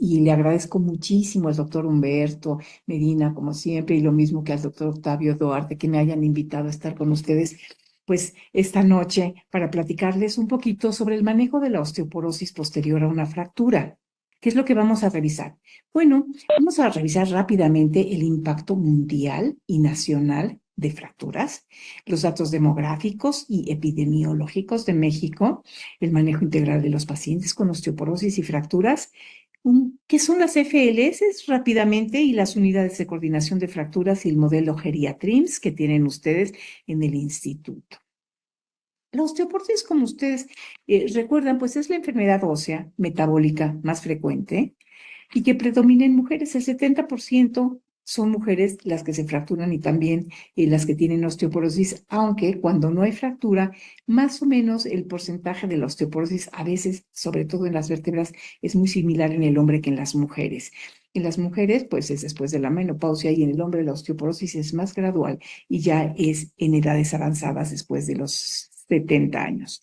Y le agradezco muchísimo al doctor Humberto Medina, como siempre, y lo mismo que al doctor Octavio Duarte, que me hayan invitado a estar con ustedes, pues, esta noche para platicarles un poquito sobre el manejo de la osteoporosis posterior a una fractura. ¿Qué es lo que vamos a revisar? Bueno, vamos a revisar rápidamente el impacto mundial y nacional de fracturas, los datos demográficos y epidemiológicos de México, el manejo integral de los pacientes con osteoporosis y fracturas. ¿Qué son las FLS? Rápidamente, y las unidades de coordinación de fracturas y el modelo Geriatrims que tienen ustedes en el instituto. La osteoporosis, como ustedes recuerdan, pues es la enfermedad ósea metabólica más frecuente y que predomina en mujeres. El 70% son mujeres las que se fracturan y también las que tienen osteoporosis, aunque cuando no hay fractura, más o menos el porcentaje de la osteoporosis a veces, sobre todo en las vértebras, es muy similar en el hombre que en las mujeres. En las mujeres, pues es después de la menopausia, y en el hombre la osteoporosis es más gradual y ya es en edades avanzadas después de los 70 años.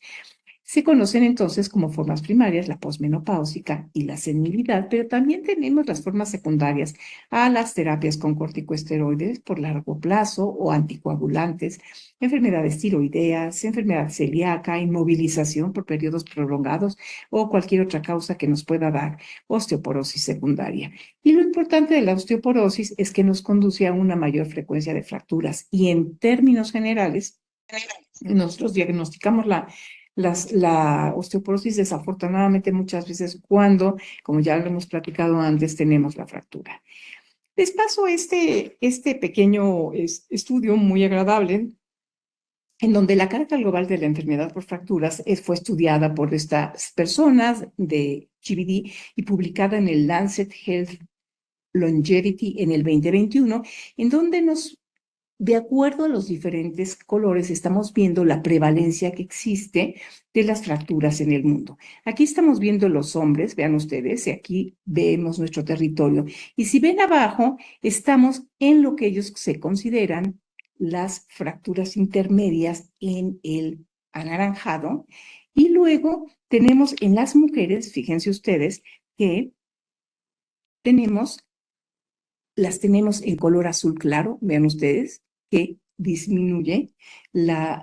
Se conocen entonces como formas primarias la posmenopáusica y la senilidad, pero también tenemos las formas secundarias a las terapias con corticosteroides por largo plazo o anticoagulantes, enfermedades tiroideas, enfermedad celíaca, inmovilización por periodos prolongados o cualquier otra causa que nos pueda dar osteoporosis secundaria. Y lo importante de la osteoporosis es que nos conduce a una mayor frecuencia de fracturas y en términos generales, nosotros diagnosticamos la osteoporosis desafortunadamente muchas veces cuando, como ya lo hemos platicado antes, tenemos la fractura. Les paso este pequeño estudio muy agradable en donde la carga global de la enfermedad por fracturas fue estudiada por estas personas de GBD y publicada en el Lancet Health Longevity en el 2021, en donde de acuerdo a los diferentes colores, estamos viendo la prevalencia que existe de las fracturas en el mundo. Aquí estamos viendo los hombres, vean ustedes, y aquí vemos nuestro territorio. Y si ven abajo, estamos en lo que ellos se consideran las fracturas intermedias en el anaranjado. Y luego tenemos en las mujeres, fíjense ustedes, que tenemos las tenemos en color azul claro, vean ustedes, que disminuye la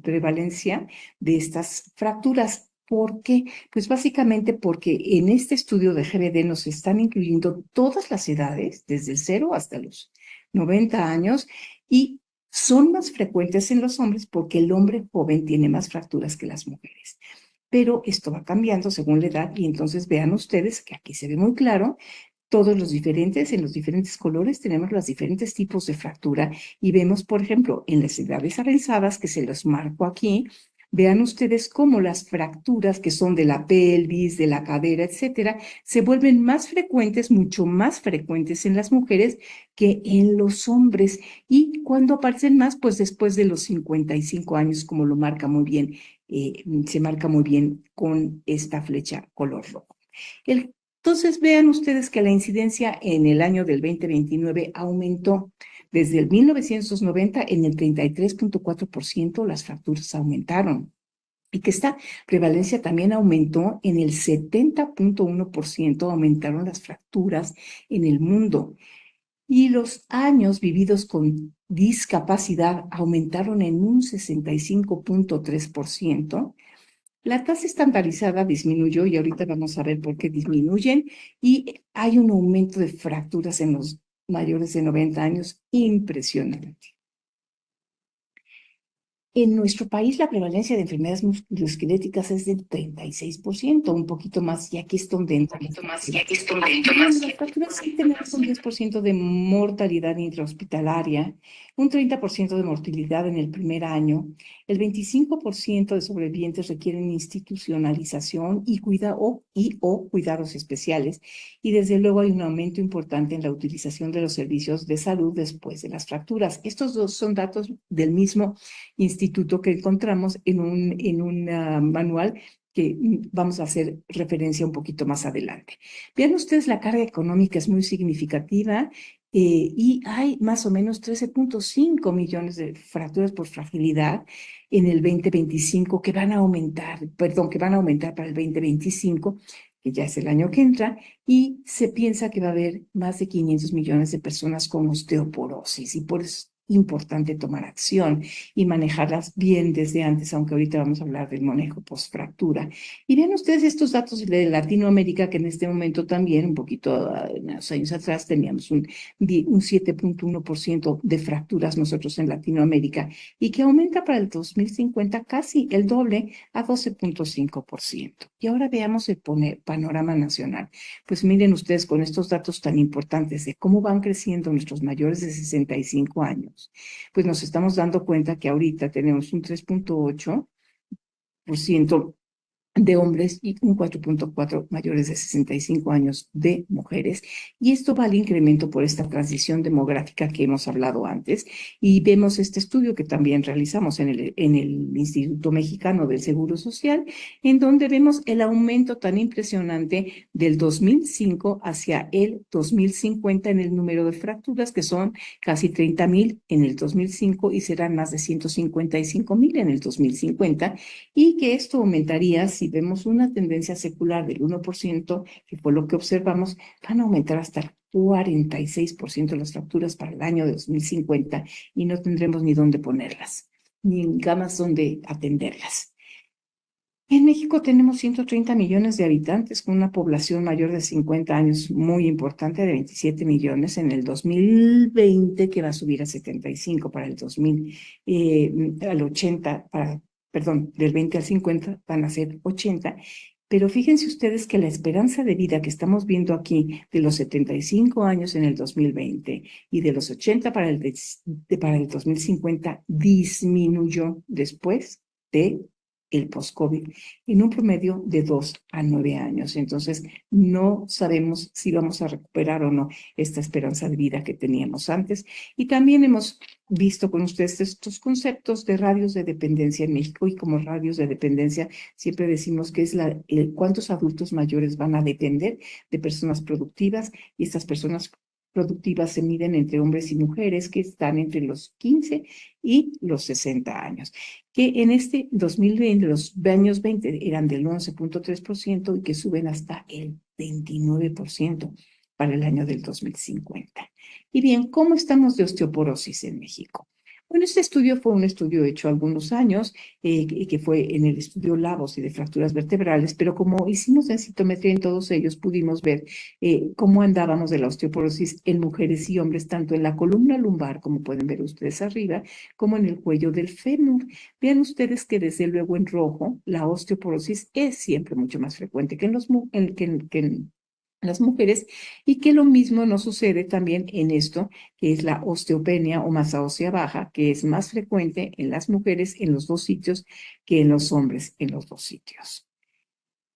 prevalencia de estas fracturas. ¿Por qué? Pues básicamente porque en este estudio de GBD nos están incluyendo todas las edades, desde el 0 hasta los 90 años, y son más frecuentes en los hombres porque el hombre joven tiene más fracturas que las mujeres. Pero esto va cambiando según la edad y entonces vean ustedes que aquí se ve muy claro todos los diferentes, en los diferentes colores tenemos los diferentes tipos de fractura y vemos, por ejemplo, en las edades avanzadas, que se los marco aquí, vean ustedes cómo las fracturas que son de la pelvis, de la cadera, etcétera, se vuelven más frecuentes, mucho más frecuentes en las mujeres que en los hombres. Y cuando aparecen más, pues después de los 55 años, como lo marca muy bien, se marca muy bien con esta flecha color rojo. Entonces, vean ustedes que la incidencia en el año del 2029 aumentó desde el 1990 en el 33.4%, las fracturas aumentaron y que esta prevalencia también aumentó en el 70.1%, aumentaron las fracturas en el mundo. Y los años vividos con discapacidad aumentaron en un 65.3%. La tasa estandarizada disminuyó y ahorita vamos a ver por qué disminuyen y hay un aumento de fracturas en los mayores de 90 años impresionante. En nuestro país la prevalencia de enfermedades musculoesqueléticas es del 36%, un poquito más, y aquí es donde entra la fractura. Las fracturas sí tenemos un 10% de mortalidad intrahospitalaria, un 30% de mortalidad en el primer año, el 25% de sobrevivientes requieren institucionalización y o cuidados especiales, y desde luego hay un aumento importante en la utilización de los servicios de salud después de las fracturas. Estos dos son datos del mismo instituto que encontramos en un manual que vamos a hacer referencia un poquito más adelante. Vean ustedes, la carga económica es muy significativa y hay más o menos 13.5 millones de fracturas por fragilidad en el 2025 que van a aumentar, perdón, que van a aumentar para el 2025, que ya es el año que entra, y se piensa que va a haber más de 500 millones de personas con osteoporosis, y por eso es importante tomar acción y manejarlas bien desde antes, aunque ahorita vamos a hablar del manejo post-fractura. Y vean ustedes estos datos de Latinoamérica, que en este momento también, un poquito, unos años atrás, teníamos un 7.1% de fracturas nosotros en Latinoamérica y que aumenta para el 2050 casi el doble a 12.5%. Y ahora veamos el panorama nacional. Pues miren ustedes con estos datos tan importantes de cómo van creciendo nuestros mayores de 65 años, pues nos estamos dando cuenta que ahorita tenemos un 3.8% de hombres y un 4.4 mayores de 65 años de mujeres. Y esto va al incremento por esta transición demográfica que hemos hablado antes. Y vemos este estudio que también realizamos en el Instituto Mexicano del Seguro Social, en donde vemos el aumento tan impresionante del 2005 hacia el 2050 en el número de fracturas, que son casi 30,000 en el 2005 y serán más de 155,000 en el 2050, y que esto aumentaría, si vemos una tendencia secular del 1%, que fue lo que observamos, van a aumentar hasta el 46% las fracturas para el año de 2050 y no tendremos ni dónde ponerlas, ni en camas donde atenderlas. En México tenemos 130 millones de habitantes con una población mayor de 50 años muy importante, de 27 millones en el 2020, que va a subir a 75 para el 2000, al 80, perdón, del 20 al 50 van a ser 80. Pero fíjense ustedes que la esperanza de vida que estamos viendo aquí de los 75 años en el 2020 y de los 80 para el 2050 disminuyó después de el post-COVID en un promedio de 2 a 9 años. Entonces, no sabemos si vamos a recuperar o no esta esperanza de vida que teníamos antes. Y también hemos visto con ustedes estos conceptos de radios de dependencia en México, y como radios de dependencia siempre decimos que es cuántos adultos mayores van a depender de personas productivas, y estas personas productivas se miden entre hombres y mujeres que están entre los 15 y los 60 años, que en este 2020, los años 20 eran del 11.3% y que suben hasta el 29% para el año del 2050. Y bien, ¿cómo estamos de osteoporosis en México? Bueno, este estudio fue un estudio hecho algunos años, que fue en el estudio Lavos y de fracturas vertebrales, pero como hicimos densitometría en todos ellos, pudimos ver cómo andábamos de la osteoporosis en mujeres y hombres, tanto en la columna lumbar, como pueden ver ustedes arriba, como en el cuello del fémur. Vean ustedes que desde luego en rojo la osteoporosis es siempre mucho más frecuente que en las mujeres, y que lo mismo nos sucede también en esto, que es la osteopenia o masa ósea baja, que es más frecuente en las mujeres en los dos sitios que en los hombres en los dos sitios.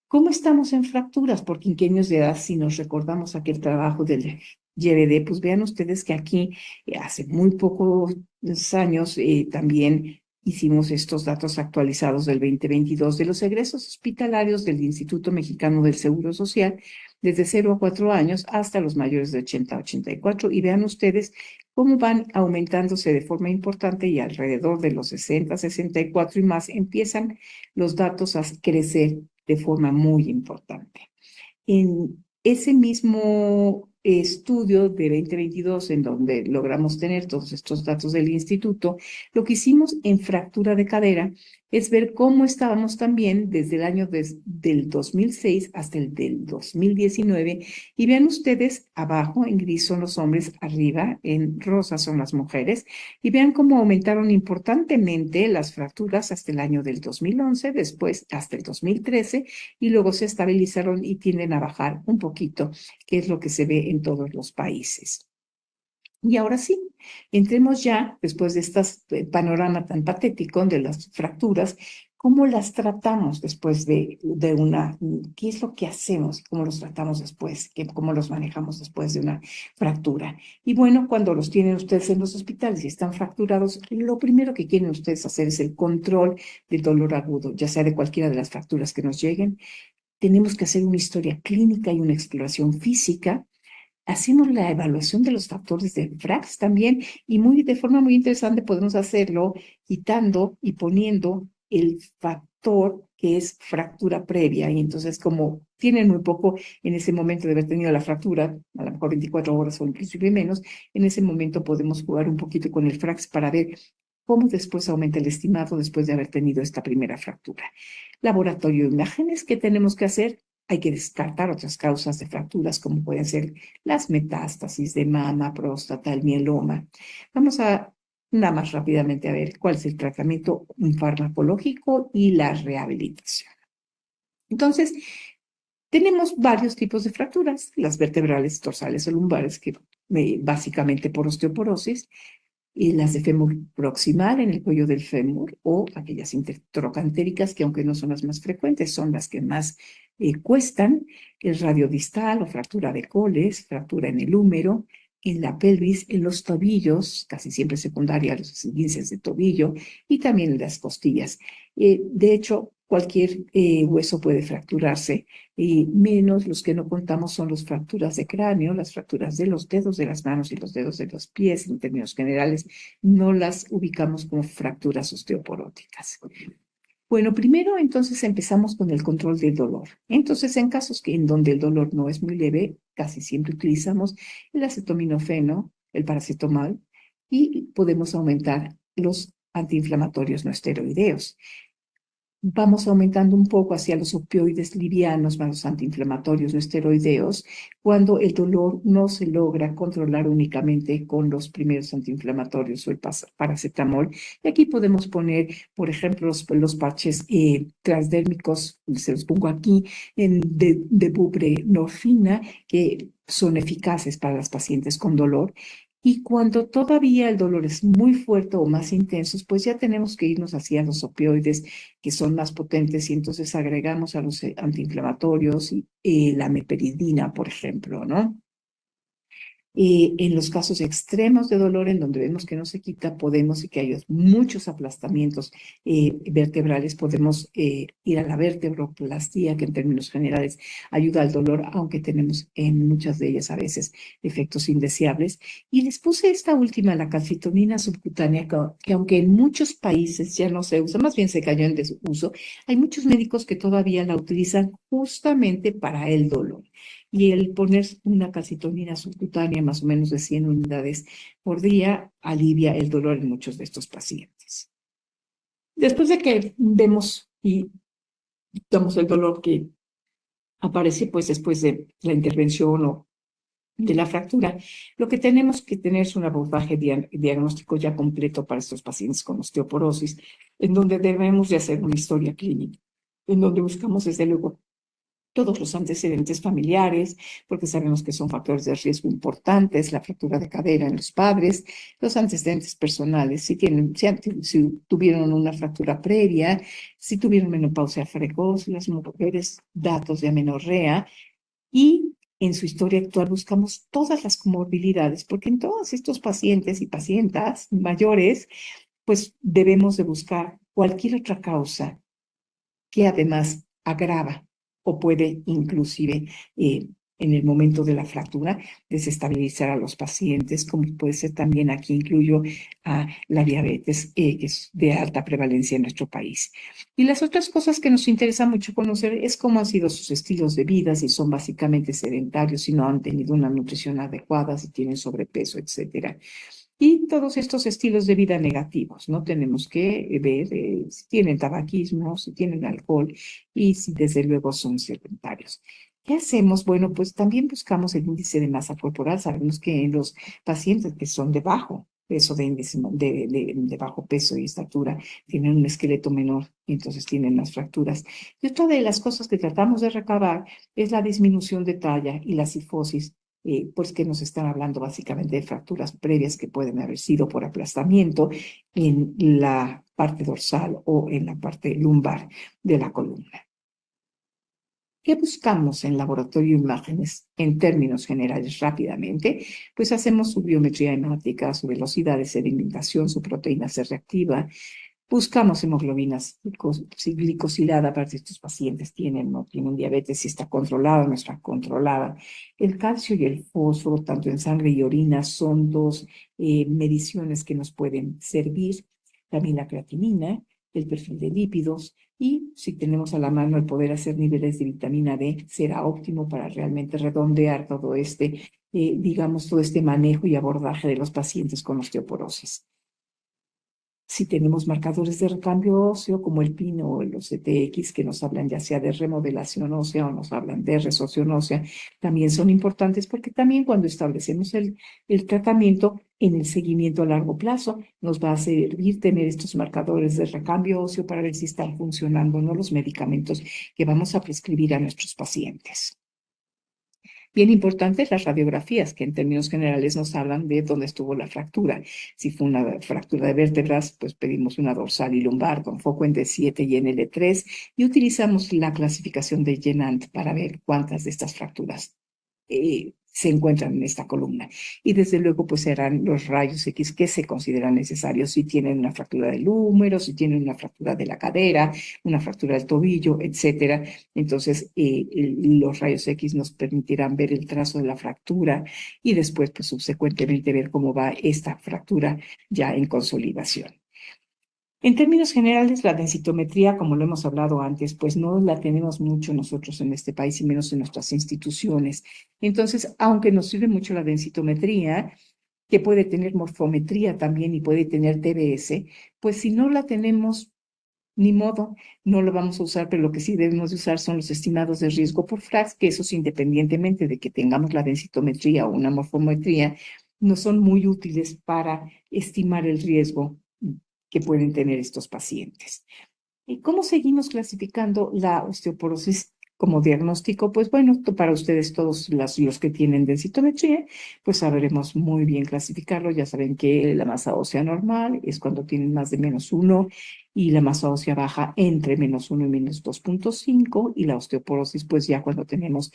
¿Cómo estamos en fracturas por quinquenios de edad? Si nos recordamos aquel trabajo del YBD, pues vean ustedes que aquí hace muy pocos años también hicimos estos datos actualizados del 2022 de los egresos hospitalarios del Instituto Mexicano del Seguro Social, desde 0 a 4 años hasta los mayores de 80 a 84, y vean ustedes cómo van aumentándose de forma importante, y alrededor de los 60, 64 y más empiezan los datos a crecer de forma muy importante. En ese mismo estudio de 2022, en donde logramos tener todos estos datos del instituto, lo que hicimos en fractura de cadera es ver cómo estábamos también desde el año del 2006 hasta el del 2019. Y vean ustedes, abajo en gris son los hombres, arriba en rosa son las mujeres, y vean cómo aumentaron importantemente las fracturas hasta el año del 2011, después hasta el 2013, y luego se estabilizaron y tienden a bajar un poquito, que es lo que se ve en todos los países. Y ahora sí, entremos ya, después de este panorama tan patético de las fracturas, ¿cómo las tratamos después de una, qué es lo que hacemos, cómo los tratamos después, cómo los manejamos después de una fractura? Y bueno, cuando los tienen ustedes en los hospitales y están fracturados, lo primero que quieren ustedes hacer es el control del dolor agudo, ya sea de cualquiera de las fracturas que nos lleguen. Tenemos que hacer una historia clínica y una exploración física hacemos la evaluación de los factores de FRAX también y de forma muy interesante podemos hacerlo quitando y poniendo el factor que es fractura previa. Y entonces, como tienen muy poco en ese momento de haber tenido la fractura, a lo mejor 24 horas o inclusive menos, en ese momento podemos jugar un poquito con el FRAX para ver cómo después aumenta el estimado después de haber tenido esta primera fractura. Laboratorio de imágenes, ¿qué tenemos que hacer? Hay que descartar otras causas de fracturas, como pueden ser las metástasis de mama, próstata, el mieloma. Vamos a nada más rápidamente a ver cuál es el tratamiento farmacológico y la rehabilitación. Entonces, tenemos varios tipos de fracturas, las vertebrales, dorsales o lumbares, que básicamente por osteoporosis, y las de fémur proximal en el cuello del fémur o aquellas intertrocantéricas que aunque no son las más frecuentes, son las que más cuestan, el radiodistal o fractura de coles, fractura en el húmero, en la pelvis, en los tobillos, casi siempre secundaria a los esguinces de tobillo y también en las costillas. De hecho, cualquier hueso puede fracturarse, y menos los que no contamos son las fracturas de cráneo, las fracturas de los dedos de las manos y los dedos de los pies, en términos generales, no las ubicamos como fracturas osteoporóticas. Bueno, primero entonces empezamos con el control del dolor. Entonces, en casos en donde el dolor no es muy leve, casi siempre utilizamos el acetaminofeno, el paracetamol, y podemos aumentar los antiinflamatorios no esteroideos. Vamos aumentando un poco hacia los opioides livianos más los antiinflamatorios no esteroideos cuando el dolor no se logra controlar únicamente con los primeros antiinflamatorios o el paracetamol. Y aquí podemos poner, por ejemplo, los parches transdérmicos, se los pongo aquí, de buprenorfina, que son eficaces para las pacientes con dolor. Y cuando todavía el dolor es muy fuerte o más intenso, pues ya tenemos que irnos hacia los opioides que son más potentes y entonces agregamos a los antiinflamatorios y la meperidina, por ejemplo, ¿no? En los casos extremos de dolor, en donde vemos que no se quita, podemos, y que hay muchos aplastamientos vertebrales, podemos ir a la vertebroplastía, que en términos generales ayuda al dolor, aunque tenemos en muchas de ellas a veces efectos indeseables. Y les puse esta última, la calcitonina subcutánea, que aunque en muchos países ya no se usa, más bien se cayó en desuso, hay muchos médicos que todavía la utilizan justamente para el dolor. Y el poner una calcitonina subcutánea más o menos de 100 unidades por día alivia el dolor en muchos de estos pacientes. Después de que vemos y damos el dolor que aparece pues después de la intervención o de la fractura, lo que tenemos que tener es un abordaje diagnóstico ya completo para estos pacientes con osteoporosis, en donde debemos de hacer una historia clínica, en donde buscamos desde luego todos los antecedentes familiares, porque sabemos que son factores de riesgo importantes, la fractura de cadera en los padres, los antecedentes personales, si tuvieron una fractura previa, si tuvieron menopausia precoz, las mujeres, datos de amenorrea, y en su historia actual buscamos todas las comorbilidades, porque en todos estos pacientes y pacientas mayores, pues debemos de buscar cualquier otra causa que además agrava o puede inclusive en el momento de la fractura desestabilizar a los pacientes, como puede ser también aquí incluyo a la diabetes, que es de alta prevalencia en nuestro país. Y las otras cosas que nos interesa mucho conocer es cómo han sido sus estilos de vida, si son básicamente sedentarios, si no han tenido una nutrición adecuada, si tienen sobrepeso, etcétera. Y todos estos estilos de vida negativos, ¿no? Tenemos que ver si tienen tabaquismo, si tienen alcohol y si desde luego son sedentarios. ¿Qué hacemos? Bueno, pues también buscamos el índice de masa corporal. Sabemos que en los pacientes que son de bajo peso, de bajo peso y estatura, tienen un esqueleto menor y entonces tienen las fracturas. Y otra de las cosas que tratamos de recabar es la disminución de talla y la cifosis, pues que nos están hablando básicamente de fracturas previas que pueden haber sido por aplastamiento en la parte dorsal o en la parte lumbar de la columna. ¿Qué buscamos en laboratorio de imágenes en términos generales rápidamente? Pues hacemos su biometría hemática, su velocidad de sedimentación, su proteína C reactiva, Buscamos hemoglobinas glicosilada para si estos pacientes tienen o no tienen diabetes, si está controlada o no está controlada. El calcio y el fósforo, tanto en sangre y orina, son dos mediciones que nos pueden servir. También la creatinina, el perfil de lípidos y si tenemos a la mano el poder hacer niveles de vitamina D, será óptimo para realmente redondear todo digamos, todo este manejo y abordaje de los pacientes con osteoporosis. Si tenemos marcadores de recambio óseo como el PIN o los CTX que nos hablan ya sea de remodelación ósea o nos hablan de resorción ósea, también son importantes porque también cuando establecemos el tratamiento en el seguimiento a largo plazo nos va a servir tener estos marcadores de recambio óseo para ver si están funcionando o no los medicamentos que vamos a prescribir a nuestros pacientes. Bien importantes las radiografías, que en términos generales nos hablan de dónde estuvo la fractura. Si fue una fractura de vértebras, pues pedimos una dorsal y lumbar con foco en D7 y en L3 y utilizamos la clasificación de Jenant para ver cuántas de estas fracturas se encuentran en esta columna. Y desde luego, pues serán los rayos X que se consideran necesarios si tienen una fractura del húmero, si tienen una fractura de la cadera, una fractura del tobillo, etcétera. Entonces, los rayos X nos permitirán ver el trazo de la fractura y después, pues subsecuentemente, ver cómo va esta fractura ya en consolidación. En términos generales, la densitometría, como lo hemos hablado antes, pues no la tenemos mucho nosotros en este país y menos en nuestras instituciones. Entonces, aunque nos sirve mucho la densitometría, que puede tener morfometría también y puede tener TBS, pues si no la tenemos, ni modo, no lo vamos a usar, pero lo que sí debemos de usar son los estimados de riesgo por FRAX, que esos independientemente de que tengamos la densitometría o una morfometría, no son muy útiles para estimar el riesgo que pueden tener estos pacientes. ¿Y cómo seguimos clasificando la osteoporosis como diagnóstico? Pues bueno, para ustedes todos los que tienen densitometría, pues sabremos muy bien clasificarlo. Ya saben que la masa ósea normal es cuando tienen más de -1 y la masa ósea baja entre -1 y -2.5 y la osteoporosis pues ya cuando tenemos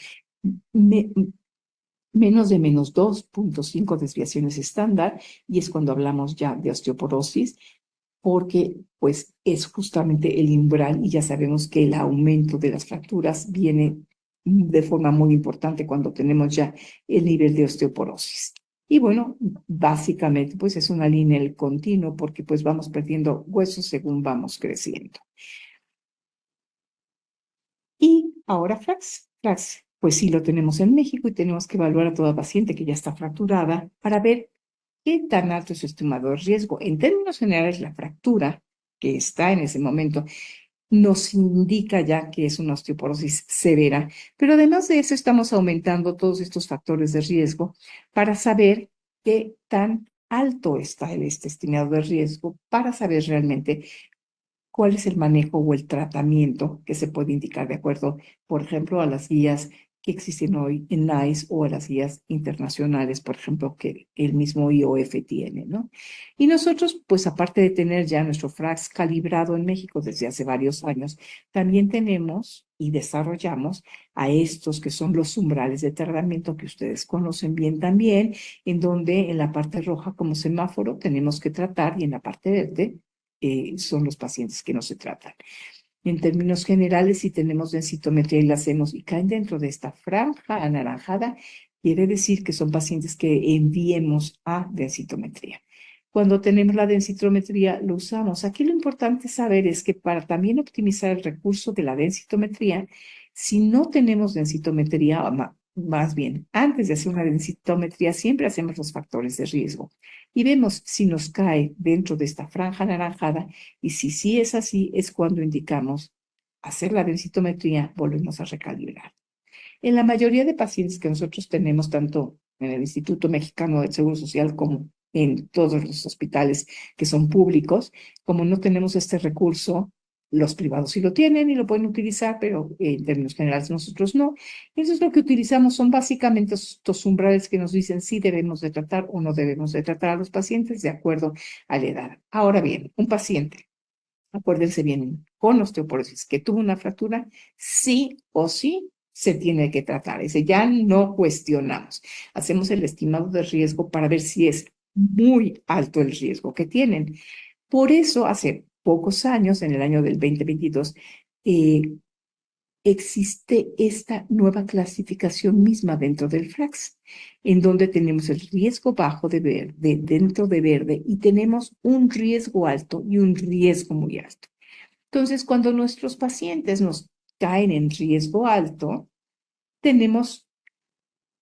menos de -2.5 desviaciones estándar y es cuando hablamos ya de osteoporosis porque pues es justamente el umbral y ya sabemos que el aumento de las fracturas viene de forma muy importante cuando tenemos ya el nivel de osteoporosis. Y bueno, básicamente pues es una línea el continuo porque pues vamos perdiendo huesos según vamos creciendo. Y ahora FRAX, pues sí lo tenemos en México y tenemos que evaluar a toda paciente que ya está fracturada para ver ¿qué tan alto es su estimado de riesgo? En términos generales, la fractura que está en ese momento nos indica ya que es una osteoporosis severa, pero además de eso estamos aumentando todos estos factores de riesgo para saber qué tan alto está este estimado de riesgo, para saber realmente cuál es el manejo o el tratamiento que se puede indicar de acuerdo, por ejemplo, a las guías que existen hoy en NICE o a las guías internacionales, por ejemplo, que el mismo IOF tiene, ¿no? Y nosotros, pues aparte de tener ya nuestro FRAX calibrado en México desde hace varios años, también tenemos y desarrollamos a estos que son los umbrales de tratamiento que ustedes conocen bien también, en donde en la parte roja como semáforo tenemos que tratar y en la parte verde son los pacientes que no se tratan. En términos generales, si tenemos densitometría y la hacemos y caen dentro de esta franja anaranjada, quiere decir que son pacientes que enviemos a densitometría. Cuando tenemos la densitometría, lo usamos. Aquí lo importante saber es que para también optimizar el recurso de la densitometría, si no tenemos densitometría, más bien, antes de hacer una densitometría, siempre hacemos los factores de riesgo y vemos si nos cae dentro de esta franja anaranjada y si sí es así, es cuando indicamos hacer la densitometría, volvemos a recalibrar. En la mayoría de pacientes que nosotros tenemos, tanto en el Instituto Mexicano del Seguro Social como en todos los hospitales que son públicos, como no tenemos este recurso, los privados sí lo tienen y lo pueden utilizar, pero en términos generales nosotros no. Entonces lo que utilizamos son básicamente estos umbrales que nos dicen si debemos de tratar o no debemos de tratar a los pacientes de acuerdo a la edad. Ahora bien, un paciente, acuérdense bien, con osteoporosis que tuvo una fractura, sí o sí se tiene que tratar. Ese ya no cuestionamos. Hacemos el estimado de riesgo para ver si es muy alto el riesgo que tienen. Por eso pocos años, en el año del 2022, eh, existe esta nueva clasificación misma dentro del FRAX, en donde tenemos el riesgo bajo de verde, dentro de verde, y tenemos un riesgo alto y un riesgo muy alto. Entonces, cuando nuestros pacientes nos caen en riesgo alto, tenemos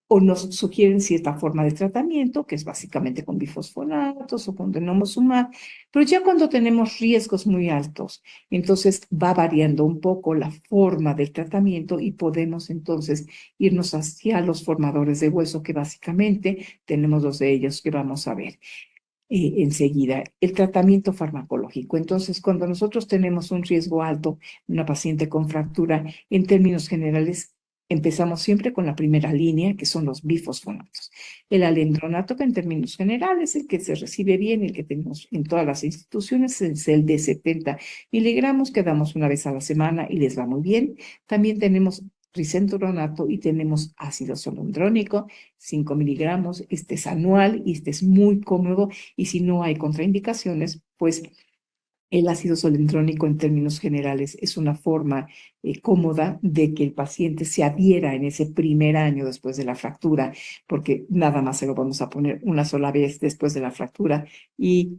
o nos sugieren cierta forma de tratamiento, que es básicamente con bifosfonatos o con denosumab, pero ya cuando tenemos riesgos muy altos, entonces va variando un poco la forma del tratamiento y podemos entonces irnos hacia los formadores de hueso, que básicamente tenemos dos de ellos que vamos a ver enseguida. El tratamiento farmacológico. Entonces, cuando nosotros tenemos un riesgo alto, una paciente con fractura, en términos generales, empezamos siempre con la primera línea, que son los bifosfonatos. El alendronato, que en términos generales el que se recibe bien, el que tenemos en todas las instituciones, es el de 70 miligramos, que damos una vez a la semana y les va muy bien. También tenemos risendronato y tenemos ácido solondrónico, 5 miligramos. Este es anual y este es muy cómodo, y si no hay contraindicaciones, pues el ácido solendrónico en términos generales es una forma cómoda de que el paciente se adhiera en ese primer año después de la fractura, porque nada más se lo vamos a poner una sola vez después de la fractura, y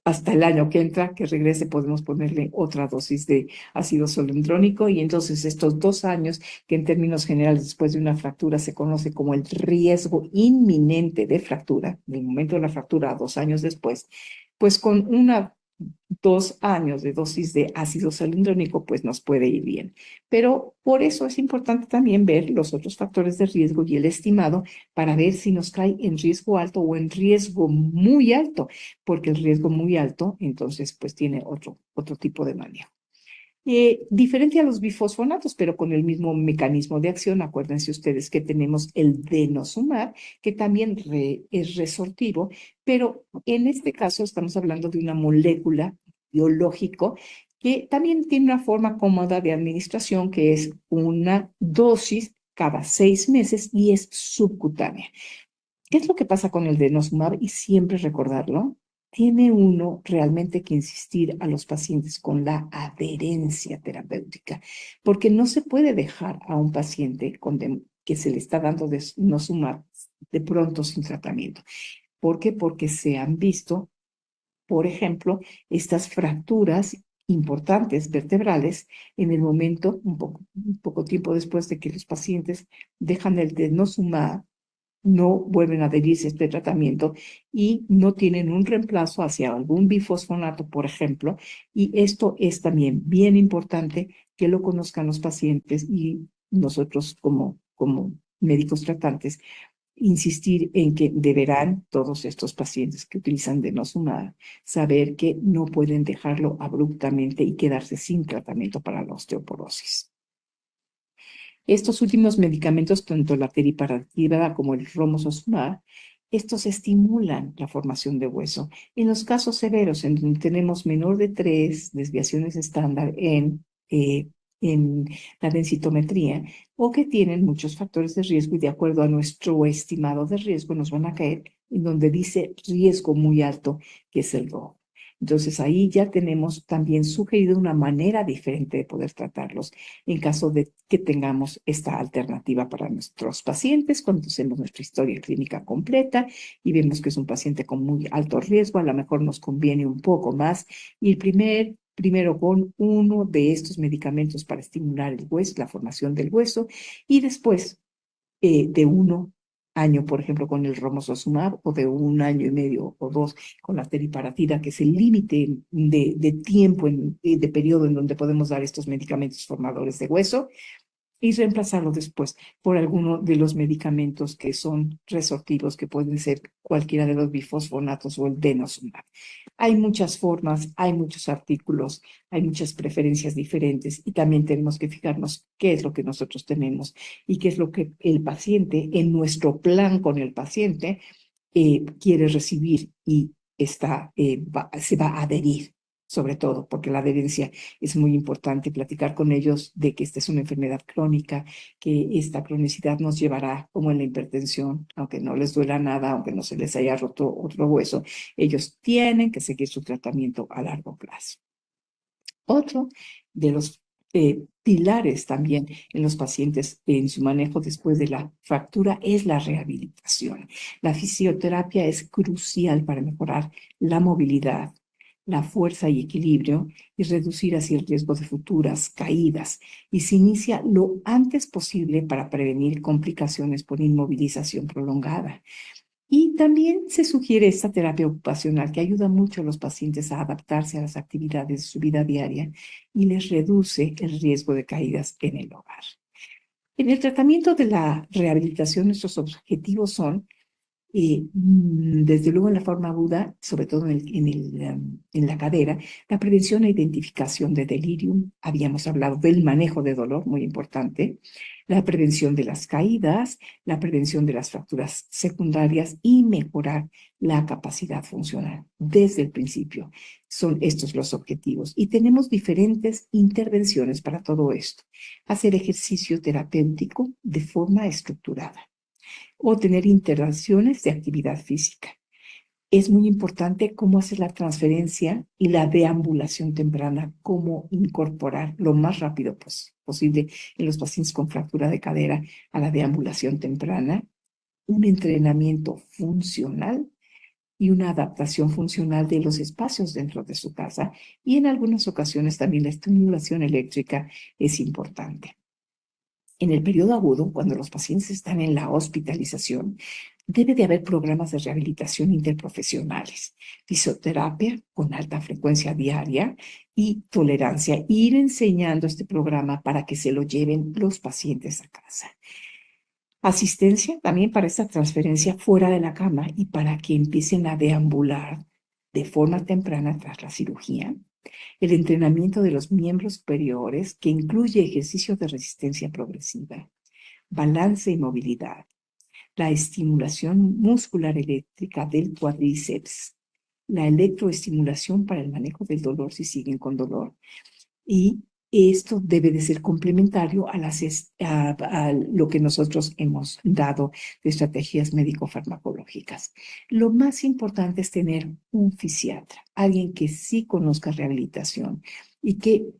hasta el año que entra, que regrese, podemos ponerle otra dosis de ácido solendrónico, y entonces estos 2 años, que en términos generales después de una fractura se conoce como el riesgo inminente de fractura, del momento de la fractura a 2 años después, pues con 2 años de dosis de ácido salindrónico, pues nos puede ir bien. Pero por eso es importante también ver los otros factores de riesgo y el estimado, para ver si nos cae en riesgo alto o en riesgo muy alto, porque el riesgo muy alto, entonces, pues tiene otro tipo de manejo. Diferente a los bifosfonatos, pero con el mismo mecanismo de acción. Acuérdense ustedes que tenemos el denosumab, que también es resortivo, pero en este caso estamos hablando de una molécula biológico que también tiene una forma cómoda de administración, que es una dosis cada 6 meses y es subcutánea. ¿Qué es lo que pasa con el denosumab? Y siempre recordarlo, tiene uno realmente que insistir a los pacientes con la adherencia terapéutica, porque no se puede dejar a un paciente que se le está dando denosumab de pronto sin tratamiento. ¿Por qué? Porque se han visto, por ejemplo, estas fracturas importantes vertebrales en el momento, un poco tiempo después de que los pacientes dejan el denosumab, no vuelven a adherirse a este tratamiento y no tienen un reemplazo hacia algún bifosfonato, por ejemplo. Y esto es también bien importante que lo conozcan los pacientes, y nosotros como médicos tratantes insistir en que deberán todos estos pacientes que utilizan denosumab saber que no pueden dejarlo abruptamente y quedarse sin tratamiento para la osteoporosis. Estos últimos medicamentos, tanto la teriparatida como el romosozumab, estos estimulan la formación de hueso. En los casos severos, en donde tenemos menor de 3 desviaciones estándar en la densitometría, o que tienen muchos factores de riesgo, y de acuerdo a nuestro estimado de riesgo nos van a caer en donde dice riesgo muy alto, que es el rojo. Entonces ahí ya tenemos también sugerido una manera diferente de poder tratarlos en caso de que tengamos esta alternativa para nuestros pacientes. Cuando hacemos nuestra historia clínica completa y vemos que es un paciente con muy alto riesgo, a lo mejor nos conviene un poco más ir primero con uno de estos medicamentos para estimular el hueso, la formación del hueso, y después de 1 año, por ejemplo, con el romosozumab, o de 1 año y medio o 2 con la teriparatida, que es el límite de tiempo, de periodo en donde podemos dar estos medicamentos formadores de hueso, y reemplazarlo después por alguno de los medicamentos que son resortivos, que pueden ser cualquiera de los bifosfonatos o el denosumab. Hay muchas formas, hay muchos artículos, hay muchas preferencias diferentes, y también tenemos que fijarnos qué es lo que nosotros tenemos y qué es lo que el paciente, en nuestro plan con el paciente, quiere recibir, y se va a adherir, sobre todo, porque la adherencia es muy importante. Platicar con ellos de que esta es una enfermedad crónica, que esta cronicidad nos llevará, como en la hipertensión, aunque no les duela nada, aunque no se les haya roto otro hueso, ellos tienen que seguir su tratamiento a largo plazo. Otro de los pilares también en los pacientes en su manejo después de la fractura es la rehabilitación. La fisioterapia es crucial para mejorar la movilidad, la fuerza y equilibrio y reducir así el riesgo de futuras caídas. Y se inicia lo antes posible para prevenir complicaciones por inmovilización prolongada. Y también se sugiere esta terapia ocupacional que ayuda mucho a los pacientes a adaptarse a las actividades de su vida diaria y les reduce el riesgo de caídas en el hogar. En el tratamiento de la rehabilitación, nuestros objetivos son desde luego en la forma aguda, sobre todo en la cadera, la prevención e identificación de delirium, habíamos hablado del manejo de dolor, muy importante, la prevención de las caídas, la prevención de las fracturas secundarias y mejorar la capacidad funcional desde el principio. Son estos los objetivos y tenemos diferentes intervenciones para todo esto. Hacer ejercicio terapéutico de forma estructurada o tener interacciones de actividad física. Es muy importante cómo hacer la transferencia y la deambulación temprana, cómo incorporar lo más rápido posible en los pacientes con fractura de cadera a la deambulación temprana, un entrenamiento funcional y una adaptación funcional de los espacios dentro de su casa y en algunas ocasiones también la estimulación eléctrica es importante. En el periodo agudo, cuando los pacientes están en la hospitalización, debe de haber programas de rehabilitación interprofesionales, fisioterapia con alta frecuencia diaria y tolerancia. Ir enseñando este programa para que se lo lleven los pacientes a casa. Asistencia también para esta transferencia fuera de la cama y para que empiecen a deambular de forma temprana tras la cirugía. El entrenamiento de los miembros superiores, que incluye ejercicio de resistencia progresiva, balance y movilidad, la estimulación muscular eléctrica del cuádriceps, la electroestimulación para el manejo del dolor si siguen con dolor, y esto debe de ser complementario a lo que nosotros hemos dado de estrategias médico-farmacológicas. Lo más importante es tener un fisiatra, alguien que sí conozca rehabilitación y que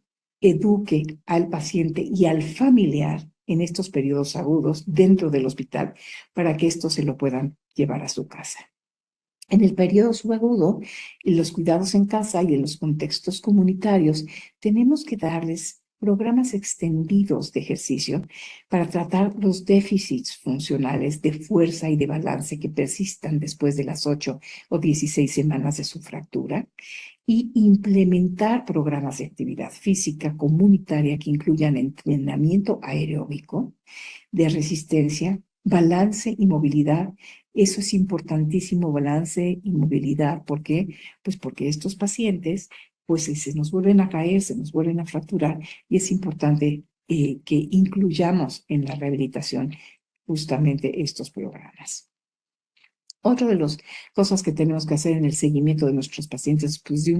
eduque al paciente y al familiar en estos periodos agudos dentro del hospital para que esto se lo puedan llevar a su casa. En el periodo subagudo, en los cuidados en casa y en los contextos comunitarios, tenemos que darles programas extendidos de ejercicio para tratar los déficits funcionales de fuerza y de balance que persistan después de las 8 o 16 semanas de su fractura y implementar programas de actividad física comunitaria que incluyan entrenamiento aeróbico, de resistencia, balance y movilidad. Eso es importantísimo, balance y movilidad. ¿Por qué? Pues porque estos pacientes, pues se nos vuelven a caer, se nos vuelven a fracturar y es importante que incluyamos en la rehabilitación justamente estos programas. Otra de las cosas que tenemos que hacer en el seguimiento de nuestros pacientes después de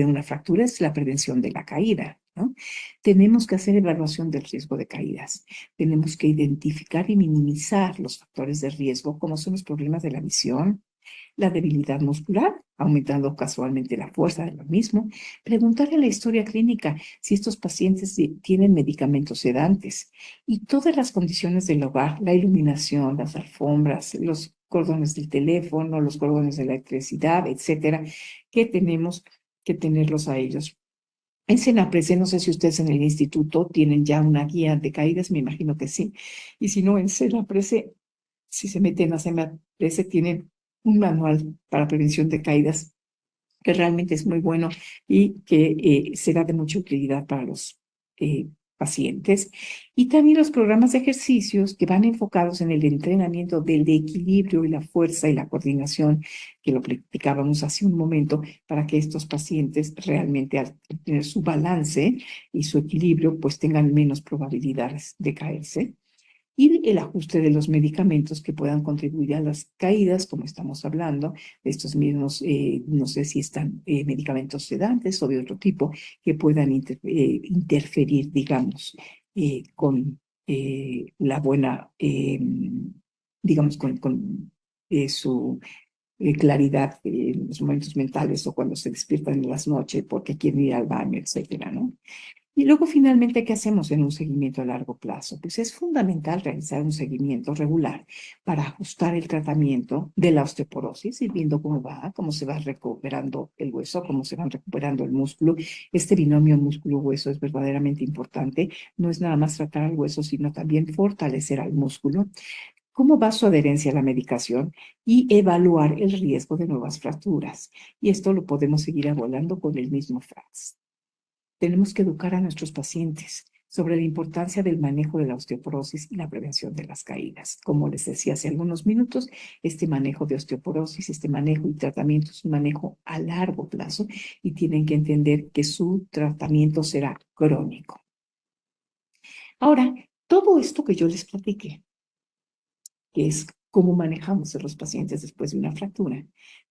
una fractura es la prevención de la caída, ¿no? Tenemos que hacer evaluación del riesgo de caídas. Tenemos que identificar y minimizar los factores de riesgo, como son los problemas de la visión, la debilidad muscular, aumentando casualmente la fuerza de lo mismo. Preguntarle a la historia clínica si estos pacientes tienen medicamentos sedantes y todas las condiciones del hogar, la iluminación, las alfombras, los cordones del teléfono, los cordones de electricidad, etcétera, que tenemos que tenerlos a ellos. En Senaprece, no sé si ustedes en el instituto tienen ya una guía de caídas, me imagino que sí. Y si no, en Senaprece, si se meten a Senaprece, tienen un manual para prevención de caídas que realmente es muy bueno y que será de mucha utilidad para los pacientes. Y también los programas de ejercicios que van enfocados en el entrenamiento del equilibrio y la fuerza y la coordinación, que lo platicábamos hace un momento, para que estos pacientes realmente al tener su balance y su equilibrio, pues tengan menos probabilidades de caerse y el ajuste de los medicamentos que puedan contribuir a las caídas, como estamos hablando, de estos mismos, no sé si están medicamentos sedantes o de otro tipo, que puedan interferir, digamos, con la buena, digamos, con su claridad en los momentos mentales o cuando se despiertan en las noches porque quieren ir al baño, etcétera, ¿no? Y luego, finalmente, ¿qué hacemos en un seguimiento a largo plazo? Pues es fundamental realizar un seguimiento regular para ajustar el tratamiento de la osteoporosis, ir viendo cómo va, cómo se va recuperando el hueso, cómo se van recuperando el músculo. Este binomio músculo-hueso es verdaderamente importante. No es nada más tratar al hueso, sino también fortalecer al músculo. ¿Cómo va su adherencia a la medicación? Y evaluar el riesgo de nuevas fracturas. Y esto lo podemos seguir abordando con el mismo FRAX. Tenemos que educar a nuestros pacientes sobre la importancia del manejo de la osteoporosis y la prevención de las caídas. Como les decía hace algunos minutos, este manejo de osteoporosis, este manejo y tratamiento es un manejo a largo plazo y tienen que entender que su tratamiento será crónico. Ahora, todo esto que yo les platiqué, que es cómo manejamos a los pacientes después de una fractura,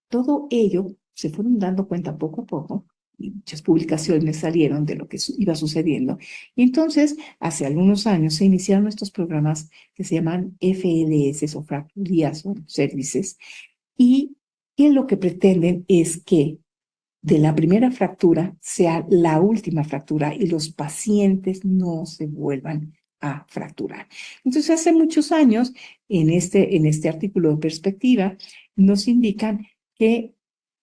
todo ello se fueron dando cuenta poco a poco y muchas publicaciones salieron de lo que iba sucediendo. Y entonces, hace algunos años se iniciaron estos programas que se llaman FLS o Fracture Liaison Services y que lo que pretenden es que de la primera fractura sea la última fractura y los pacientes no se vuelvan a fracturar. Entonces, hace muchos años, en este artículo de perspectiva, nos indican que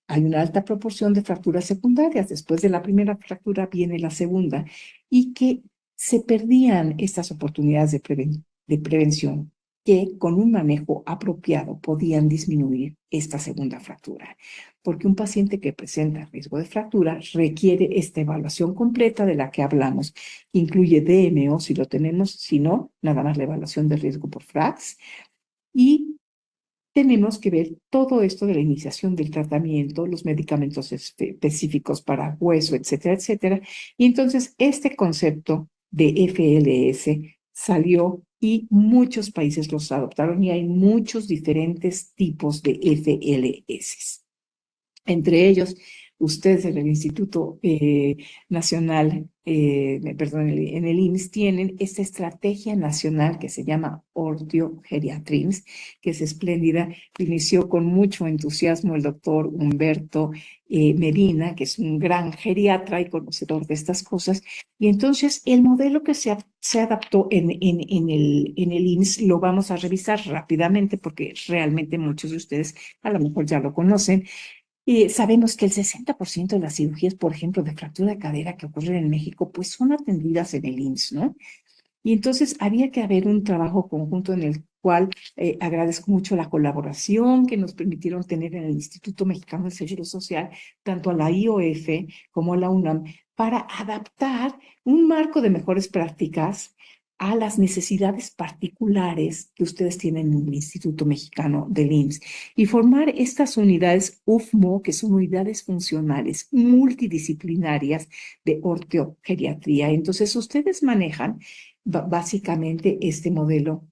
hay una alta proporción de fracturas secundarias. Después de la primera fractura viene la segunda y que se perdían estas oportunidades de prevención que con un manejo apropiado podían disminuir esta segunda fractura. Porque un paciente que presenta riesgo de fractura requiere esta evaluación completa de la que hablamos, que incluye DMO si lo tenemos, si no, nada más la evaluación de riesgo por FRAX y tenemos que ver todo esto de la iniciación del tratamiento, los medicamentos específicos para hueso, etcétera, etcétera. Y entonces este concepto de FLS salió y muchos países los adoptaron y hay muchos diferentes tipos de FLS. Entre ellos, ustedes en el Instituto Nacional, perdón, en el IMSS, tienen esta estrategia nacional que se llama OrtioGeriatrims, que es espléndida. Inició con mucho entusiasmo el doctor Humberto Medina, que es un gran geriatra y conocedor de estas cosas. Y entonces el modelo que se adaptó en el IMSS lo vamos a revisar rápidamente porque realmente muchos de ustedes a lo mejor ya lo conocen. Sabemos que el 60% de las cirugías, por ejemplo, de fractura de cadera que ocurren en México, pues son atendidas en el IMSS, ¿no? Y entonces había que haber un trabajo conjunto en el cual agradezco mucho la colaboración que nos permitieron tener en el Instituto Mexicano del Seguro Social, tanto a la IOF como a la UNAM, para adaptar un marco de mejores prácticas a las necesidades particulares que ustedes tienen en el Instituto Mexicano del IMSS y formar estas unidades UFMO, que son unidades funcionales multidisciplinarias de ortogeriatría. Entonces, ustedes manejan básicamente este modelo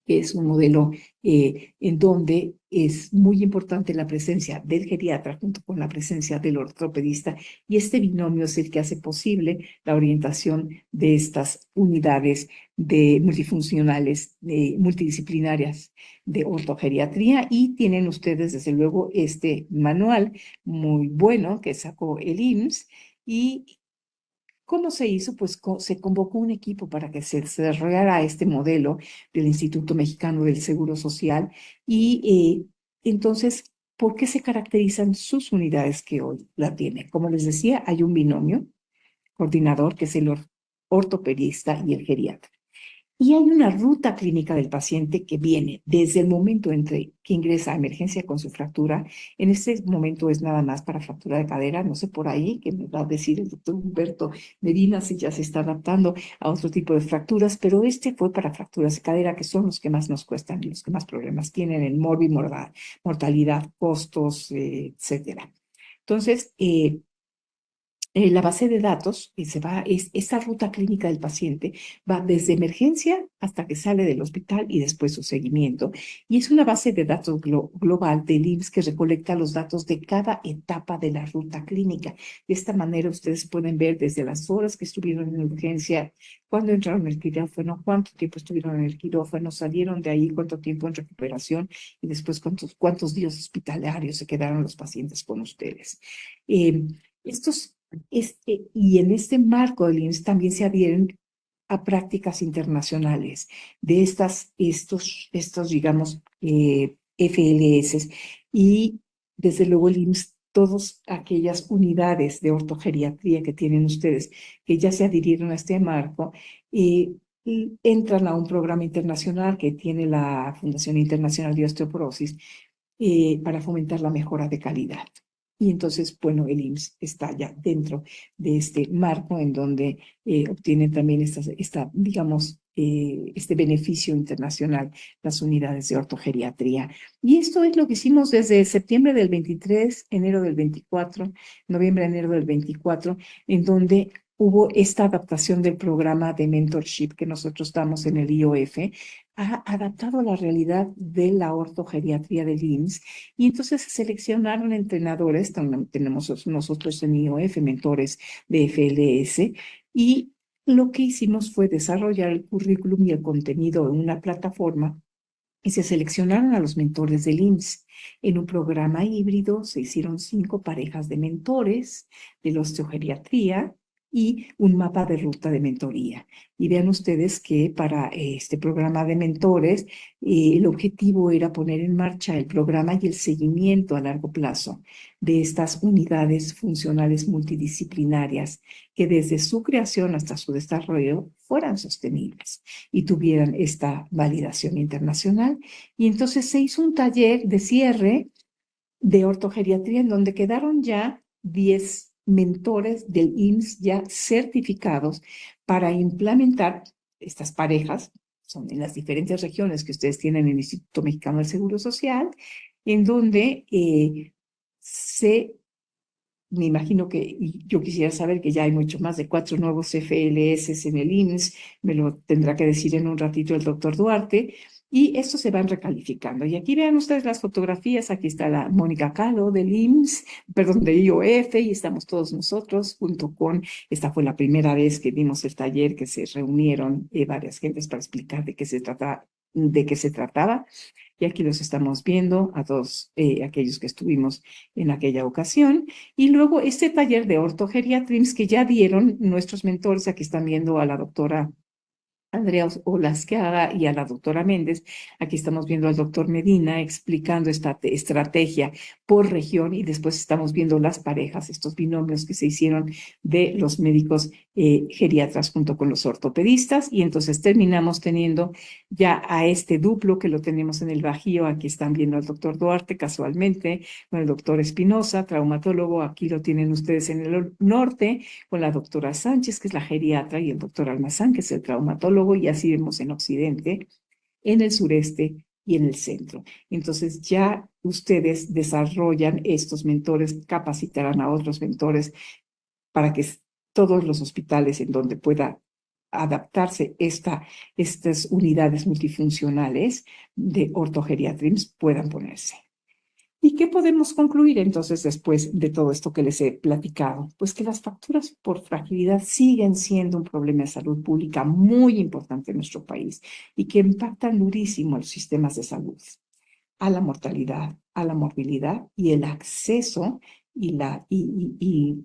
que es un modelo en donde es muy importante la presencia del geriatra junto con la presencia del ortopedista y este binomio es el que hace posible la orientación de estas unidades de multifuncionales, multidisciplinarias de ortogeriatría y tienen ustedes desde luego este manual muy bueno que sacó el IMSS y ¿cómo se hizo? Pues se convocó un equipo para que se desarrollara este modelo del Instituto Mexicano del Seguro Social y entonces, ¿por qué se caracterizan sus unidades que hoy la tienen? Como les decía, hay un binomio coordinador que es el ortopedista y el geriatra. Y hay una ruta clínica del paciente que viene desde el momento entre que ingresa a emergencia con su fractura. En ese momento es nada más para fractura de cadera, no sé por ahí, que me va a decir el doctor Humberto Medina si ya se está adaptando a otro tipo de fracturas, pero este fue para fracturas de cadera, que son los que más nos cuestan y los que más problemas tienen en mortalidad, costos, etcétera. Entonces, la base de datos esta ruta clínica del paciente va desde emergencia hasta que sale del hospital y después su seguimiento. Y es una base de datos global del IMSS que recolecta los datos de cada etapa de la ruta clínica. De esta manera ustedes pueden ver desde las horas que estuvieron en urgencia, cuándo entraron en el quirófano, cuánto tiempo estuvieron en el quirófano, salieron de ahí, cuánto tiempo en recuperación y después cuántos días hospitalarios se quedaron los pacientes con ustedes. Estos y en este marco del IMSS también se adhieren a prácticas internacionales de digamos, FLS y desde luego el IMSS, todas aquellas unidades de ortogeriatría que tienen ustedes, que ya se adhirieron a este marco, y entran a un programa internacional que tiene la Fundación Internacional de Osteoporosis para fomentar la mejora de calidad. Y entonces, bueno, el IMSS está ya dentro de este marco en donde obtienen también digamos, este beneficio internacional, las unidades de ortogeriatría. Y esto es lo que hicimos desde septiembre del 23, enero del 24, noviembre, enero del 24, en donde hubo esta adaptación del programa de mentorship que nosotros damos en el IOF, ha adaptado a la realidad de la ortogeriatría del IMSS y entonces se seleccionaron entrenadores, tenemos nosotros en IOF, mentores de FLS, y lo que hicimos fue desarrollar el currículum y el contenido en una plataforma y se seleccionaron a los mentores del IMSS. En un programa híbrido se hicieron 5 parejas de mentores de la osteogeriatría y un mapa de ruta de mentoría. Y vean ustedes que para este programa de mentores, el objetivo era poner en marcha el programa y el seguimiento a largo plazo de estas unidades funcionales multidisciplinarias que desde su creación hasta su desarrollo fueran sostenibles y tuvieran esta validación internacional. Y entonces se hizo un taller de cierre de ortogeriatría en donde quedaron ya 10 mentores del IMSS ya certificados para implementar estas parejas, son en las diferentes regiones que ustedes tienen en el Instituto Mexicano del Seguro Social, en donde me imagino que yo quisiera saber que ya hay mucho más de 4 nuevos FLS en el IMSS, me lo tendrá que decir en un ratito el doctor Duarte, y estos se van recalificando. Y aquí vean ustedes las fotografías, aquí está la Mónica Calo del IMSS, perdón, de IOF, y estamos todos nosotros junto con, esta fue la primera vez que vimos el taller, que se reunieron varias gentes para explicar de qué se trataba. Y aquí los estamos viendo a todos aquellos que estuvimos en aquella ocasión. Y luego este taller de ortogeriatrims que ya dieron nuestros mentores, aquí están viendo a la doctora Andrea Olasquaga y a la doctora Méndez. Aquí estamos viendo al doctor Medina explicando esta estrategia por región y después estamos viendo las parejas, estos binomios que se hicieron de los médicos geriatras junto con los ortopedistas y entonces terminamos teniendo ya a este duplo que lo tenemos en el Bajío. Aquí están viendo al doctor Duarte casualmente, con el doctor Espinosa, traumatólogo. Aquí lo tienen ustedes en el norte, con la doctora Sánchez, que es la geriatra, y el doctor Almazán, que es el traumatólogo, y así vemos en occidente, en el sureste y en el centro. Entonces ya ustedes desarrollan estos mentores, capacitarán a otros mentores para que todos los hospitales en donde pueda adaptarse estas unidades multifuncionales de ortogeriatrims puedan ponerse. ¿Y qué podemos concluir entonces después de todo esto que les he platicado? Pues que las fracturas por fragilidad siguen siendo un problema de salud pública muy importante en nuestro país y que impactan durísimo a los sistemas de salud, a la mortalidad, a la morbilidad y el acceso y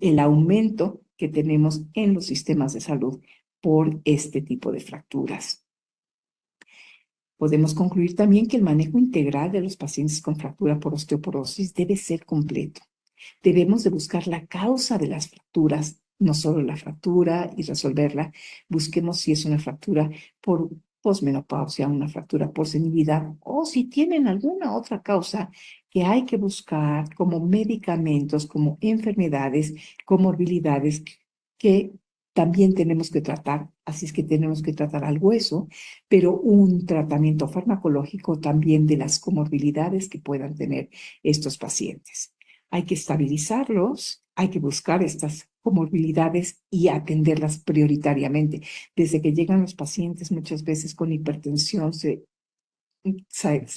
el aumento que tenemos en los sistemas de salud por este tipo de fracturas. Podemos concluir también que el manejo integral de los pacientes con fractura por osteoporosis debe ser completo. Debemos de buscar la causa de las fracturas, no solo la fractura y resolverla. Busquemos si es una fractura por posmenopausia, una fractura por senilidad o si tienen alguna otra causa que hay que buscar como medicamentos, como enfermedades, comorbilidades que también tenemos que tratar. Así es que tenemos que tratar al hueso, pero un tratamiento farmacológico también de las comorbilidades que puedan tener estos pacientes. Hay que estabilizarlos, hay que buscar estas comorbilidades y atenderlas prioritariamente. Desde que llegan los pacientes muchas veces con hipertensión se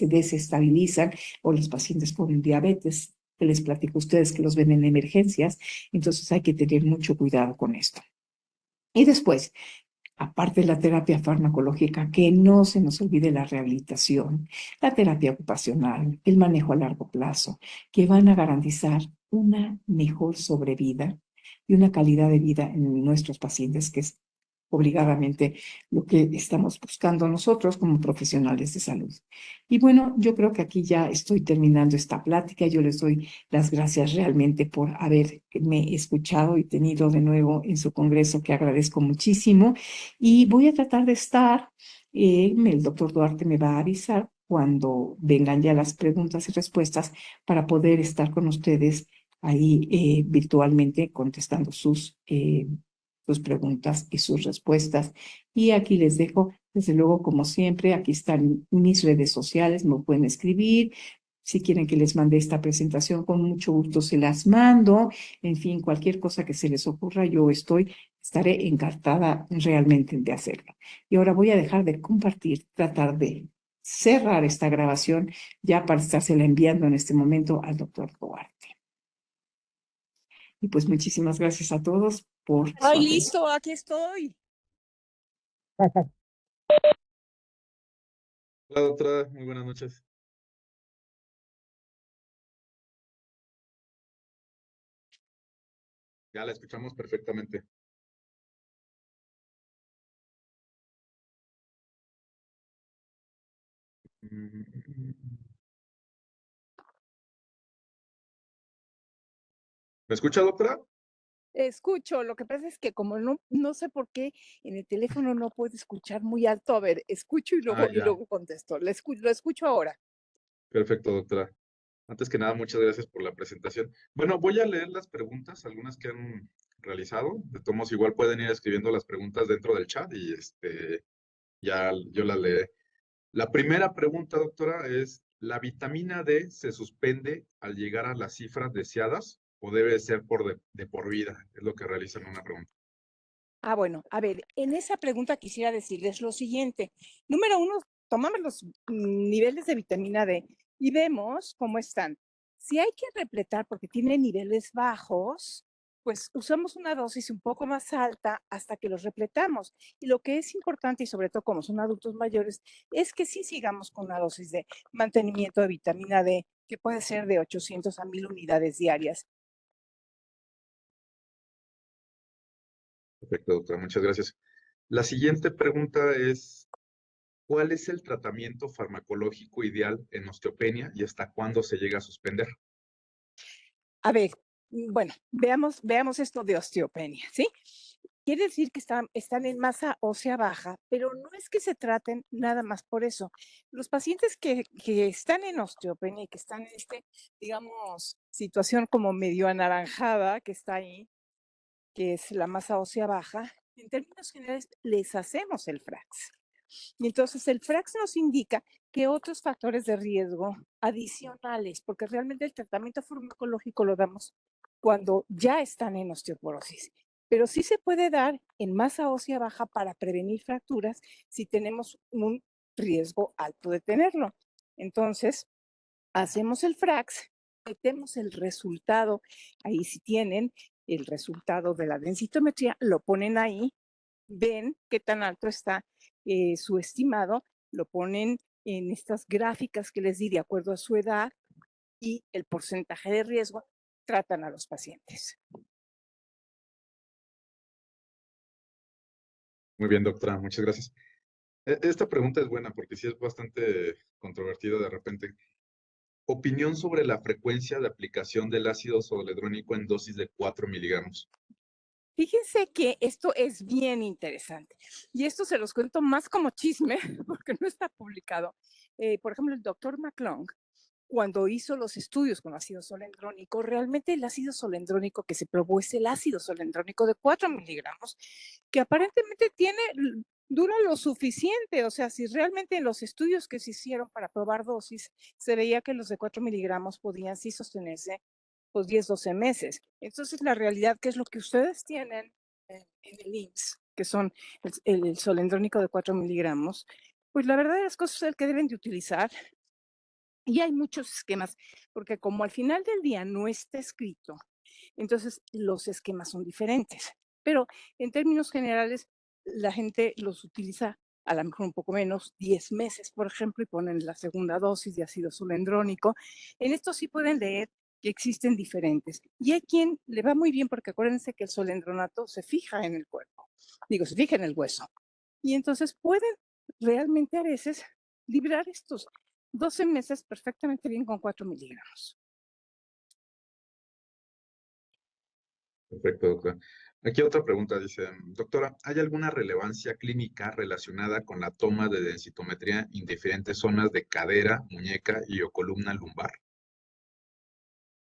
desestabilizan, o los pacientes con diabetes, que les platico a ustedes que los ven en emergencias, entonces hay que tener mucho cuidado con esto. Y después, aparte de la terapia farmacológica, que no se nos olvide la rehabilitación, la terapia ocupacional, el manejo a largo plazo, que van a garantizar una mejor sobrevida y una calidad de vida en nuestros pacientes, que es obligadamente lo que estamos buscando nosotros como profesionales de salud. Y bueno, yo creo que aquí ya estoy terminando esta plática. Yo les doy las gracias realmente por haberme escuchado y tenido de nuevo en su congreso, que agradezco muchísimo. Y voy a tratar de estar, el doctor Duarte me va a avisar cuando vengan ya las preguntas y respuestas para poder estar con ustedes ahí virtualmente contestando sus preguntas y sus respuestas. Y aquí les dejo, desde luego, como siempre, aquí están mis redes sociales, me pueden escribir. Si quieren que les mande esta presentación, con mucho gusto se las mando. En fin, cualquier cosa que se les ocurra, estaré encantada realmente de hacerlo. Y ahora voy a dejar de compartir, tratar de cerrar esta grabación ya para estársela enviando en este momento al doctor Duarte. Y pues muchísimas gracias a todos por su Ay, atención. listo, aquí estoy. Hola, doctora, muy buenas noches. Ya la escuchamos perfectamente. ¿Me escucha, doctora? Escucho, lo que pasa es que como no sé por qué en el teléfono no puedo escuchar muy alto. A ver, escucho y Ah, luego, y ya. luego contesto. Lo escucho ahora. Perfecto, doctora. Antes que nada, muchas gracias por la presentación. Bueno, voy a leer las preguntas, algunas que han realizado. De todos modos, igual pueden ir escribiendo las preguntas dentro del chat y ya yo las leeré. La primera pregunta, doctora, es: ¿la vitamina D se suspende al llegar a las cifras deseadas o debe ser de por vida? Es lo que realizan una pregunta. Ah, bueno, a ver, en esa pregunta quisiera decirles lo siguiente. Número uno, tomamos los niveles de vitamina D y vemos cómo están. Si hay que repletar porque tiene niveles bajos, pues usamos una dosis un poco más alta hasta que los repletamos. Y lo que es importante, y sobre todo como son adultos mayores, es que sí sigamos con una dosis de mantenimiento de vitamina D, que puede ser de 800 a 1000 unidades diarias. Perfecto, doctora, muchas gracias. La siguiente pregunta es: ¿cuál es el tratamiento farmacológico ideal en osteopenia y hasta cuándo se llega a suspender? A ver, bueno, veamos esto de osteopenia, ¿sí? Quiere decir que están en masa ósea baja, pero no es que se traten nada más por eso. Los pacientes que están en osteopenia y que están en digamos, situación como medio anaranjada que está ahí, que es la masa ósea baja, en términos generales les hacemos el FRAX. Y entonces el FRAX nos indica que otros factores de riesgo adicionales, porque realmente el tratamiento farmacológico lo damos cuando ya están en osteoporosis, pero sí se puede dar en masa ósea baja para prevenir fracturas si tenemos un riesgo alto de tenerlo. Entonces, hacemos el FRAX, metemos el resultado, ahí si tienen el resultado de la densitometría, lo ponen ahí, ven qué tan alto está su estimado, lo ponen en estas gráficas que les di de acuerdo a su edad y el porcentaje de riesgo, tratan a los pacientes. Muy bien, doctora, muchas gracias. Esta pregunta es buena porque sí es bastante controvertida de repente. Opinión sobre la frecuencia de aplicación del ácido zoledrónico en dosis de 4 miligramos. Fíjense que esto es bien interesante y esto se los cuento más como chisme porque no está publicado. Por ejemplo, el doctor McClung, cuando hizo los estudios con ácido solendrónico, realmente el ácido solendrónico que se probó es el ácido solendrónico de 4 miligramos, que aparentemente dura lo suficiente. O sea, si realmente en los estudios que se hicieron para probar dosis, se veía que los de 4 miligramos podían sí sostenerse pues 10, 12 meses. Entonces, la realidad, que es lo que ustedes tienen en el IMSS, que son el solendrónico de 4 miligramos, pues la verdad de las cosas es el que deben de utilizar. Y hay muchos esquemas, porque como al final del día no está escrito, entonces los esquemas son diferentes. Pero en términos generales, la gente los utiliza a lo mejor un poco menos, 10 meses, por ejemplo, y ponen la segunda dosis de ácido solendrónico. En esto sí pueden leer que existen diferentes. Y hay quien le va muy bien, porque acuérdense que el solendronato se fija en el cuerpo, se fija en el hueso. Y entonces pueden realmente a veces librar estos 12 meses perfectamente bien con 4 miligramos. Perfecto, doctora. Aquí otra pregunta, dice, doctora, ¿hay alguna relevancia clínica relacionada con la toma de densitometría en diferentes zonas de cadera, muñeca y o columna lumbar?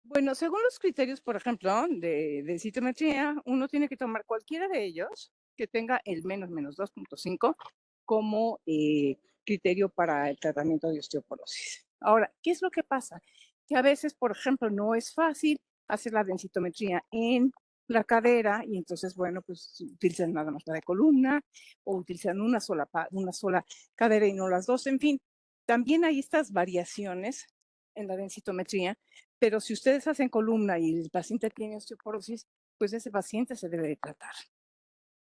Bueno, según los criterios, por ejemplo, de densitometría, uno tiene que tomar cualquiera de ellos que tenga el menos 2.5 como criterio para el tratamiento de osteoporosis. Ahora, ¿qué es lo que pasa? Que a veces, por ejemplo, no es fácil hacer la densitometría en la cadera y entonces, bueno, pues utilizan nada más la de columna o utilizan una sola cadera y no las dos. En fin, también hay estas variaciones en la densitometría, pero si ustedes hacen columna y el paciente tiene osteoporosis, pues ese paciente se debe de tratar.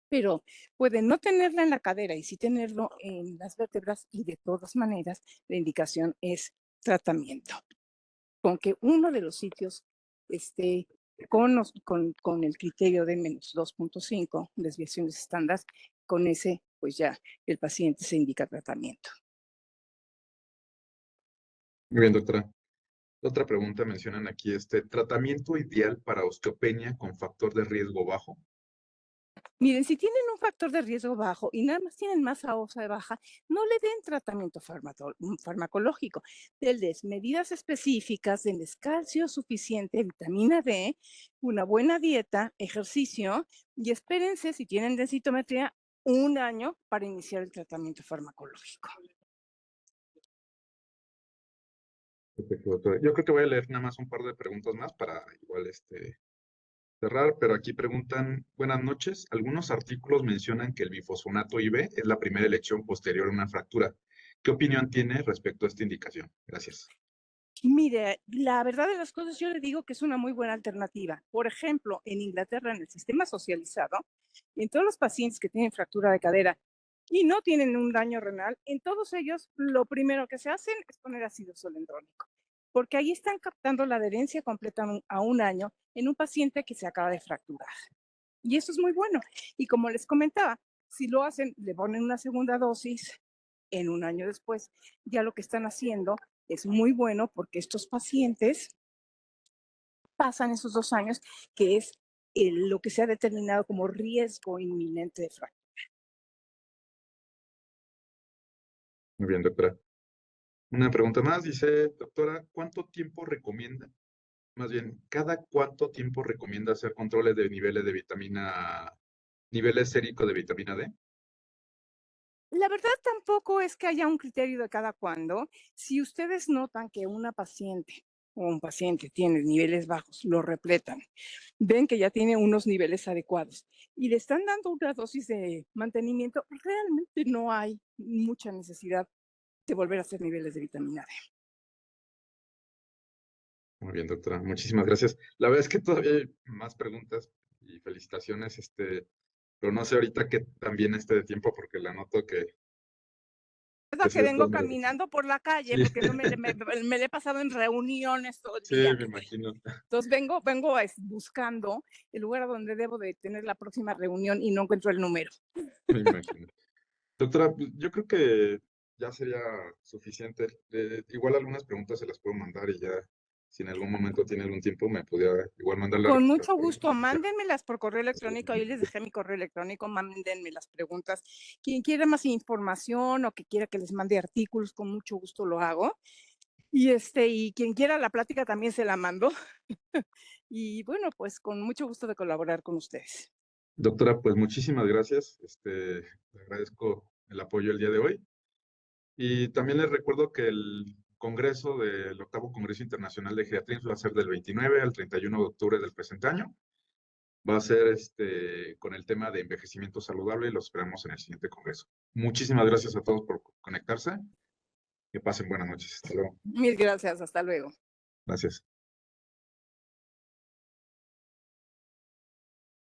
Pero pueden no tenerla en la cadera y sí tenerlo en las vértebras, y de todas maneras la indicación es tratamiento. Con que uno de los sitios esté con el criterio de menos 2.5 desviaciones estándar, con ese pues ya el paciente se indica tratamiento. Muy bien, doctora. Otra pregunta mencionan aquí, tratamiento ideal para osteopenia con factor de riesgo bajo. Miren, si tienen un factor de riesgo bajo y nada más tienen masa ósea baja, no le den tratamiento farmacológico. Denles medidas específicas, denles calcio suficiente, vitamina D, una buena dieta, ejercicio, y espérense, si tienen densitometría, 1 año para iniciar el tratamiento farmacológico. Perfecto, doctora. Yo creo que voy a leer nada más un par de preguntas más para igual cerrar, pero aquí preguntan, buenas noches, algunos artículos mencionan que el bifosfonato IV es la primera elección posterior a una fractura. ¿Qué opinión tiene respecto a esta indicación? Gracias. Mire, la verdad de las cosas, yo le digo que es una muy buena alternativa. Por ejemplo, en Inglaterra, en el sistema socializado, en todos los pacientes que tienen fractura de cadera y no tienen un daño renal, en todos ellos lo primero que se hacen es poner ácido solendrónico, porque ahí están captando la adherencia completa a 1 año en un paciente que se acaba de fracturar. Y eso es muy bueno. Y como les comentaba, si lo hacen, le ponen una segunda dosis en 1 año después, ya lo que están haciendo es muy bueno, porque estos pacientes pasan esos 2 años, que es lo que se ha determinado como riesgo inminente de fractura. Muy bien, doctora. Una pregunta más, dice, doctora, ¿cuánto tiempo recomienda? Más bien, ¿cada cuánto tiempo recomienda hacer controles de niveles séricos de vitamina D? La verdad tampoco es que haya un criterio de cada cuándo. Si ustedes notan que una paciente o un paciente tiene niveles bajos, lo repletan, ven que ya tiene unos niveles adecuados y le están dando una dosis de mantenimiento, realmente no hay mucha necesidad de volver a hacer niveles de vitamina D. Muy bien, doctora. Muchísimas gracias. La verdad es que todavía hay más preguntas y felicitaciones, pero no sé ahorita qué también esté de tiempo porque la noto que sí Que vengo estás medio. caminando por la calle, Sí, porque no me le he pasado en reuniones todo el sí, día. me imagino, Entonces vengo buscando el lugar a donde debo de tener la próxima reunión y no encuentro el número. me imagino. Doctora, pues, yo creo que ya sería suficiente. Igual algunas preguntas se las puedo mandar y ya, si en algún momento tiene algún tiempo, me pudiera igual mandar Con las mucho preguntas. gusto, Y ya, mándenmelas por correo electrónico. Ahí les dejé mi correo electrónico, mándenme las preguntas. Quien quiera más información o que quiera que les mande artículos, con mucho gusto lo hago. Y quien quiera la plática también se la mando. Y bueno, pues con mucho gusto de colaborar con ustedes. doctora, pues muchísimas gracias. Le agradezco el apoyo el día de hoy. Y también les recuerdo que el congreso del 8º Congreso Internacional de Geriatría va a ser del 29 al 31 de octubre del presente año. Va a ser con el tema de envejecimiento saludable y los esperamos en el siguiente congreso. Muchísimas gracias a todos por conectarse. Que pasen buenas noches. Hasta luego. Mil gracias, hasta luego. Gracias.